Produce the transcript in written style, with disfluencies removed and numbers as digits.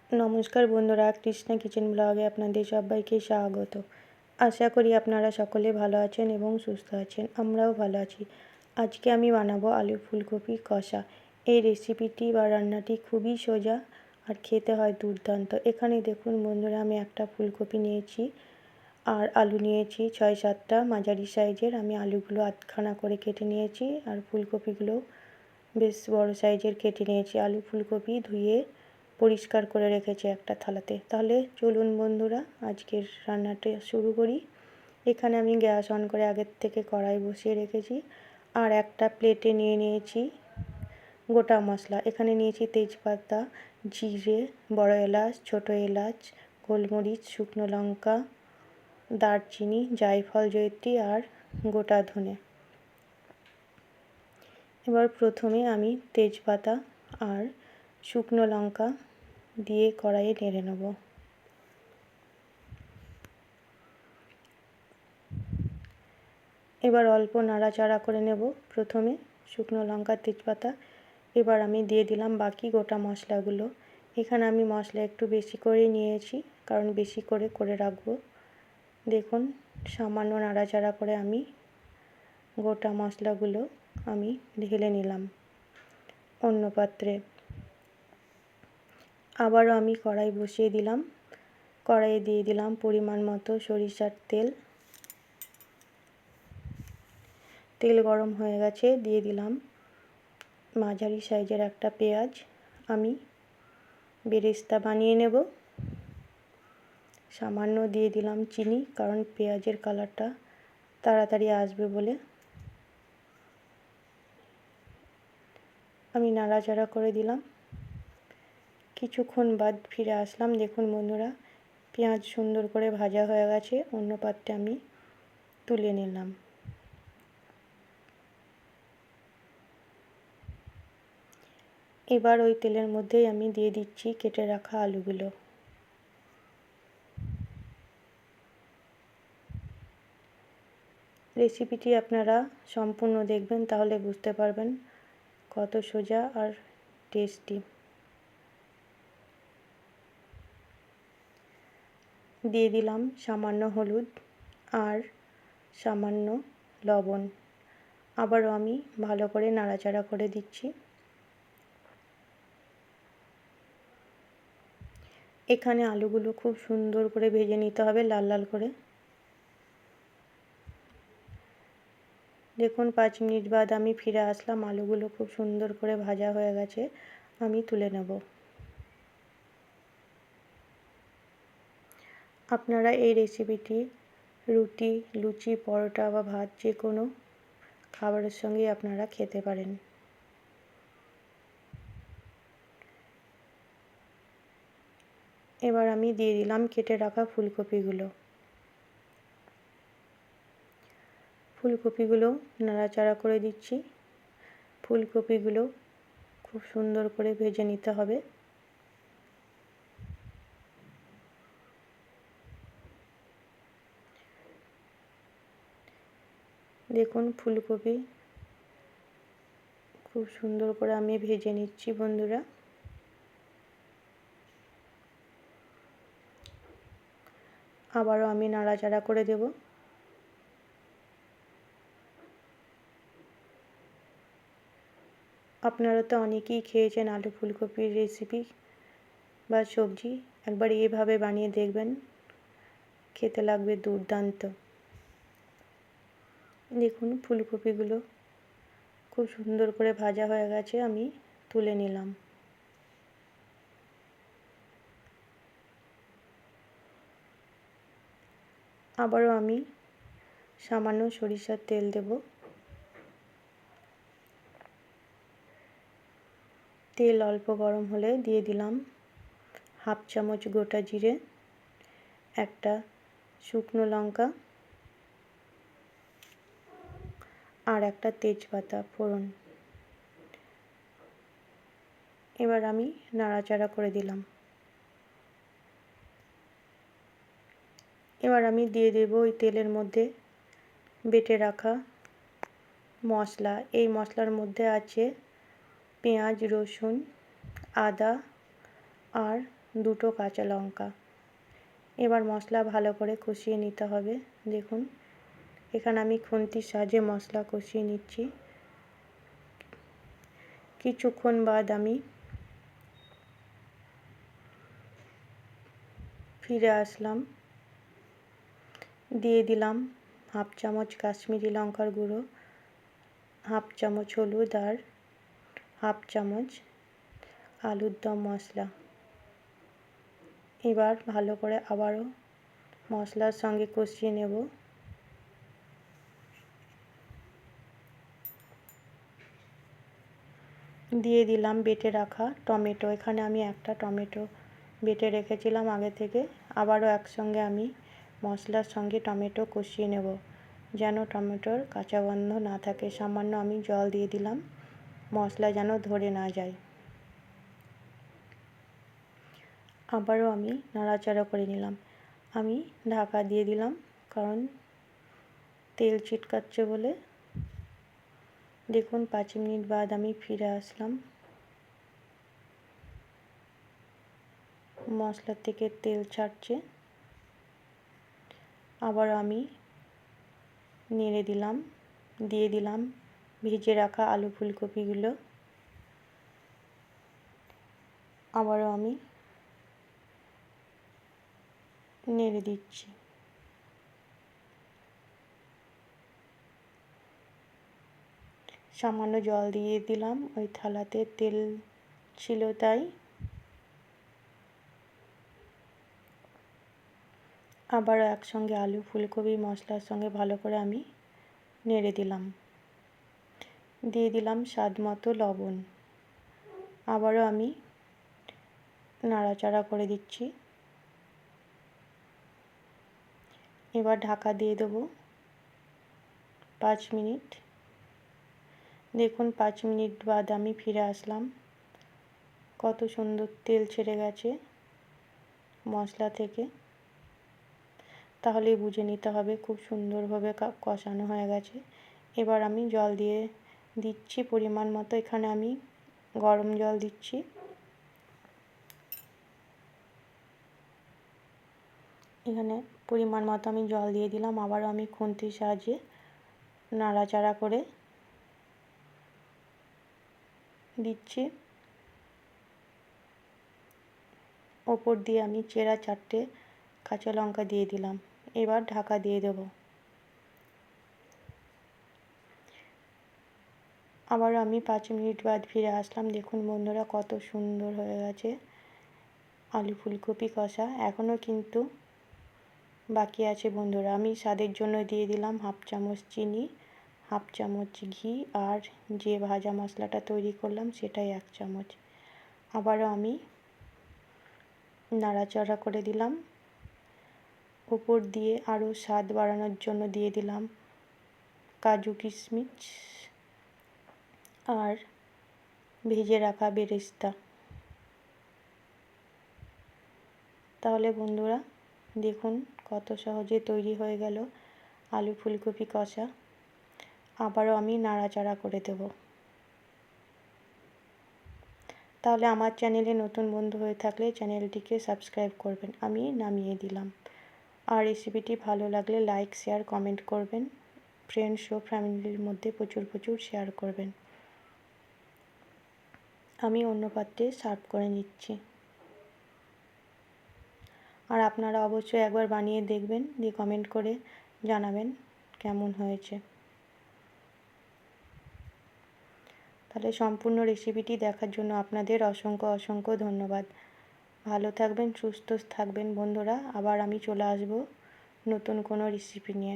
নমস্কার বন্ধুরা, কৃষ্ণা কিচেন ব্লগে আপনাদের সবাইকে স্বাগত। আশা করি আপনারা সকলে ভালো আছেন এবং সুস্থ আছেন। আমরাও ভালো আছি। আজকে আমি বানাবো আলু ফুলকপি কষা। এই রেসিপিটি বা রান্নাটি খুবই সোজা আর খেতে হয় দুর্দান্ত। এখানে দেখুন বন্ধুরা, আমি একটা ফুলকপি নিয়েছি আর আলু নিয়েছি 6-7টা মাঝারি সাইজের। আমি আলুগুলো আধখানা করে কেটে নিয়েছি আর ফুলকপিগুলো বেশ বড় সাইজের কেটে নিয়েছি। আলু ফুলকপি ধুয়ে পরিষ্কার করে রেখেছি একটা থালাতে। তাহলে চলুন বন্ধুরা, আজকের রান্নাটা শুরু করি। এখানে আমি গ্যাস অন করে আগের থেকে কড়াই বসিয়ে রেখেছি আর একটা প্লেটে নিয়ে নিয়েছি গোটা মশলা। এখানে নিয়েছি তেজপাতা, জিরে, বড় এলাচ, ছোট এলাচ, গোলমরিচ, শুকনো লঙ্কা, দারচিনি, জায়ফল, জয়িত্রী আর গোটা ধনে। এবার প্রথমে আমি তেজপাতা আর শুকনো লঙ্কা দিয়ে কড়াইয়ে নেড়ে নেব। এবার অল্প নাড়াচাড়া করে নেব প্রথমে শুকনো লঙ্কা তেজপাতা। এবার আমি দিয়ে দিলাম বাকি গোটা মশলাগুলো। এখানে আমি মশলা একটু বেশি করে নিয়েছি, কারণ বেশি করে রাখবো। দেখুন, সামান্য নাড়াচাড়া করে আমি গোটা মশলাগুলো আমি ঢেলে নিলাম অন্য পাত্রে। আবারও আমি কড়াই বসিয়ে দিলাম। কড়াইয়ে দিয়ে দিলাম পরিমাণ মতো সরিষার তেল। তেল গরম হয়ে গেছে, দিয়ে দিলাম মাঝারি সাইজের একটা পেঁয়াজ। আমি বেরেস্তা বানিয়ে নেব। সামান্য দিয়ে দিলাম চিনি, কারণ পেঁয়াজের কালারটা তাড়াতাড়ি আসবে বলে। আমি নাড়াচাড়া করে দিলাম। কিছুক্ষণ বাদ ফিরে আসলাম। দেখুন বন্ধুরা, পেঁয়াজ সুন্দর করে ভাজা হয়ে গেছে। অন্য পাত্রে আমি তুলে নিলাম। এবার ওই তেলের মধ্যেই আমি দিয়ে দিচ্ছি কেটে রাখা আলুগুলো। রেসিপিটি আপনারা সম্পূর্ণ দেখবেন, তাহলে বুঝতে পারবেন কত সোজা আর টেস্টি। দিয়ে দিলাম সামান্য হলুদ আর সামান্য লবণ। আবারও আমি ভালো করে নাড়াচাড়া করে দিচ্ছি। এখানে আলুগুলো খুব সুন্দর করে ভেজে নিতে হবে, লাল লাল করে। দেখুন 5 মিনিট বাদ আমি ফিরে আসলাম। আলুগুলো খুব সুন্দর করে ভাজা হয়ে গেছে। আমি তুলে নেব। আপনারা এই রেসিপিটি রুটি, লুচি, পরোটা বা ভাত যে কোনো খাবারের সঙ্গে আপনারা খেতে পারেন। এবার আমি দিয়ে দিলাম কেটে রাখা ফুলকপিগুলো। ফুলকপিগুলো নাড়াচাড়া করে দিচ্ছি। ফুলকপিগুলো খুব সুন্দর করে ভেজে নিতে হবে। দেখুন, ফুলকপি খুব সুন্দর করে আমি ভেজে নিচ্ছি বন্ধুরা। আবারও আমি নাড়াচাড়া করে দেব। আপনারা তো অনেকেই খেয়েছেন আলু ফুলকপির রেসিপি বা সবজি। একবার এইভাবে বানিয়ে দেখবেন, খেতে লাগবে দুর্দান্ত। দেখুন, ফুলকপিগুলো খুব সুন্দর করে ভাজা হয়ে গেছে। আমি তুলে নিলাম। আবারও আমি সামান্য সরিষার তেল দেব। তেল অল্প গরম হলে দিয়ে দিলাম হাফ চামচ গোটা জিরে, একটা শুকনো লঙ্কা আর একটা তেজপাতা ফোড়ন। এবার আমি নাড়াচাড়া করে দিলাম। এবার আমি দিয়ে দেব ওই তেলের মধ্যে বেটে রাখা মশলা। এই মশলার মধ্যে আছে পেঁয়াজ, রসুন, আদা আর 2টো কাঁচা লঙ্কা। এবার মশলা ভালো করে কষিয়ে নিতে হবে। দেখুন এখানে আমি খুন্তির সাহায্যে মশলা কষিয়ে নিচ্ছি। কিছুক্ষণ বাদ আমি ফিরে আসলাম। দিয়ে দিলাম 1/2 চামচ কাশ্মীরি লঙ্কার গুঁড়ো, 1/2 চামচ হলুদ আর 1/2 চামচ আলুর দম মশলা। এবার ভালো করে আবারও মশলার সঙ্গে কষিয়ে নেব। দিয়ে দিলাম বেটে রাখা টমেটো। এখানে আমি একটা টমেটো বেটে রেখেছিলাম আগে থেকে। আবারও একসঙ্গে আমি মশলার সঙ্গে টমেটো কষিয়ে নেব, যেন টমেটোর কাঁচা গন্ধ না থাকে। সামান্য আমি জল দিয়ে দিলাম, মশলা যেন ধরে না যায়। আবারও আমি নাড়াচাড়া করে নিলাম। আমি ঢাকা দিয়ে দিলাম, কারণ তেল ছিটকাচ্ছে বলে। দেখুন 5 মিনিট বাদ আমি ফিরে আসলাম। মশলা থেকে তেল ছাড়ছে। আবার আমি নেড়ে দিলাম, দিয়ে দিলাম ভেজে রাখা আলু ফুলকপিগুলো। আবারও আমি নেড়ে দিচ্ছি। সামান্য জল দিয়ে দিলাম, ওই থালাতে তেল ছিল তাই। আবারও একসঙ্গে আলু ফুলকপি মশলার সঙ্গে ভালো করে আমি নেড়ে দিলাম। দিয়ে দিলাম স্বাদ মতো লবণ। আবারও আমি নাড়াচাড়া করে দিচ্ছি। এবার ঢাকা দিয়ে দেবো 5 মিনিট। দেখুন 5 মিনিট বাদ আমি ফিরে আসলাম। কত সুন্দর তেল ছেড়ে গেছে মশলা থেকে। তাহলেই বুঝে নিতে হবে খুব সুন্দরভাবে কষানো হয়ে গেছে। এবার আমি জল দিয়ে দিচ্ছি পরিমাণ মতো। এখানে আমি গরম জল দিচ্ছি। এখানে পরিমাণ মতো আমি জল দিয়ে দিলাম। আবারও আমি খুন্তির সাহায্যে নাড়াচাড়া করে দিচ্ছি। ওপর দিয়ে আমি চেরা 4টে কাঁচা লঙ্কা দিয়ে দিলাম। এবার ঢাকা দিয়ে দেব। আবার আমি 5 মিনিট বাদ ফিরে আসলাম। দেখুন বন্ধুরা কত সুন্দর হয়ে গেছে আলু ফুলকপি কষা। এখনও কিন্তু বাকি আছে বন্ধুরা। আমি স্বাদের জন্য দিয়ে দিলাম 1/2 চামচ চিনি, 1/2 চামচ ঘি আর যে ভাজা মশলাটা তৈরি করলাম সেটাই 1 চামচ। আবারও আমি নাড়াচাড়া করে দিলাম। উপর দিয়ে আরও স্বাদ বাড়ানোর জন্য দিয়ে দিলাম কাজু কিশমিশ আর ভেজে রাখা বেরেস্তা। তাহলে বন্ধুরা দেখুন কত সহজে তৈরি হয়ে গেল আলু ফুলকপি কষা। আবারও আমি নাড়াচাড়া করে দেব। তাহলে আমার চ্যানেলে নতুন বন্ধু হয়ে থাকলে চ্যানেলটিকে সাবস্ক্রাইব করবেন। আমি নামিয়ে দিলাম। আর রেসিপিটি ভালো লাগলে লাইক শেয়ার কমেন্ট করবেন। ফ্রেন্ডস ও ফ্যামিলির মধ্যে প্রচুর শেয়ার করবেন। আমি অন্য পাত্রে সার্ভ করে নিচ্ছি। আর আপনারা অবশ্যই একবার বানিয়ে দেখবেন, দিয়ে কমেন্ট করে জানাবেন কেমন হয়েছে। তাহলে সম্পূর্ণ রেসিপিটি দেখার জন্য আপনাদের অসংখ্য ধন্যবাদ। ভালো থাকবেন, সুস্থ থাকবেন বন্ধুরা। আবার আমি চলে আসব নতুন কোনো রেসিপি নিয়ে।